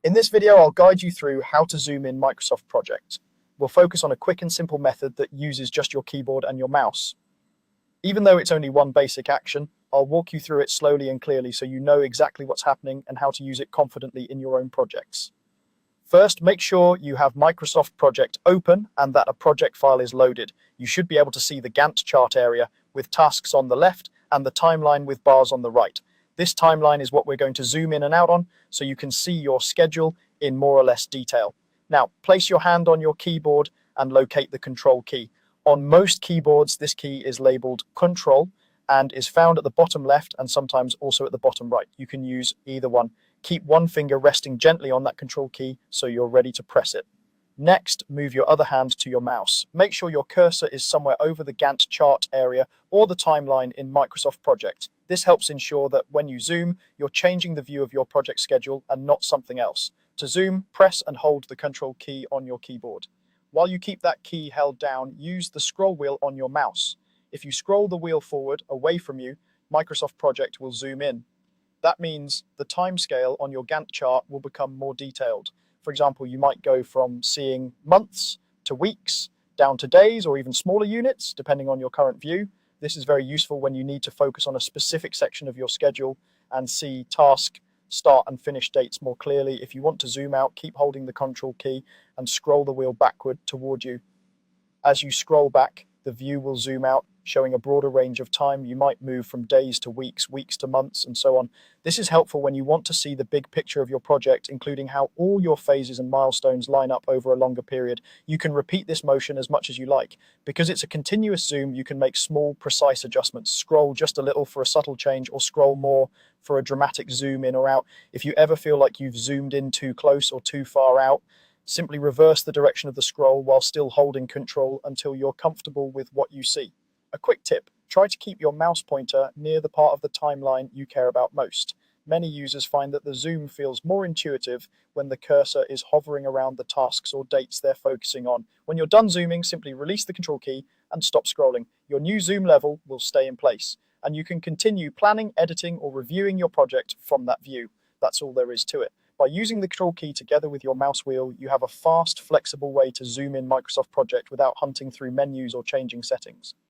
In this video, I'll guide you through how to zoom in Microsoft Project. We'll focus on a quick and simple method that uses just your keyboard and your mouse. Even though it's only one basic action, I'll walk you through it slowly and clearly so you know exactly what's happening and how to use it confidently in your own projects. First, make sure you have Microsoft Project open and that a project file is loaded. You should be able to see the Gantt chart area with tasks on the left and the timeline with bars on the right. This timeline is what we're going to zoom in and out on so you can see your schedule in more or less detail. Now, place your hand on your keyboard and locate the Control key. On most keyboards, this key is labeled Control and is found at the bottom left and sometimes also at the bottom right. You can use either one. Keep one finger resting gently on that Control key so you're ready to press it. Next, move your other hand to your mouse. Make sure your cursor is somewhere over the Gantt chart area or the timeline in Microsoft Project. This helps ensure that when you zoom, you're changing the view of your project schedule and not something else. To zoom, press and hold the Control key on your keyboard. While you keep that key held down, use the scroll wheel on your mouse. If you scroll the wheel forward away from you, Microsoft Project will zoom in. That means the timescale on your Gantt chart will become more detailed. For example, you might go from seeing months to weeks, down to days, or even smaller units, depending on your current view. This is very useful when you need to focus on a specific section of your schedule and see task start and finish dates more clearly. If you want to zoom out, keep holding the Control key and scroll the wheel backward toward you. As you scroll back, the view will zoom out, showing a broader range of time. You might move from days to weeks, weeks to months, and so on. This is helpful when you want to see the big picture of your project, including how all your phases and milestones line up over a longer period. You can repeat this motion as much as you like. Because it's a continuous zoom, you can make small, precise adjustments. Scroll just a little for a subtle change, or scroll more for a dramatic zoom in or out. If you ever feel like you've zoomed in too close or too far out, simply reverse the direction of the scroll while still holding Control until you're comfortable with what you see. A quick tip, try to keep your mouse pointer near the part of the timeline you care about most. Many users find that the zoom feels more intuitive when the cursor is hovering around the tasks or dates they're focusing on. When you're done zooming, simply release the Control key and stop scrolling. Your new zoom level will stay in place, and you can continue planning, editing, or reviewing your project from that view. That's all there is to it. By using the Control key together with your mouse wheel, you have a fast, flexible way to zoom in Microsoft Project without hunting through menus or changing settings.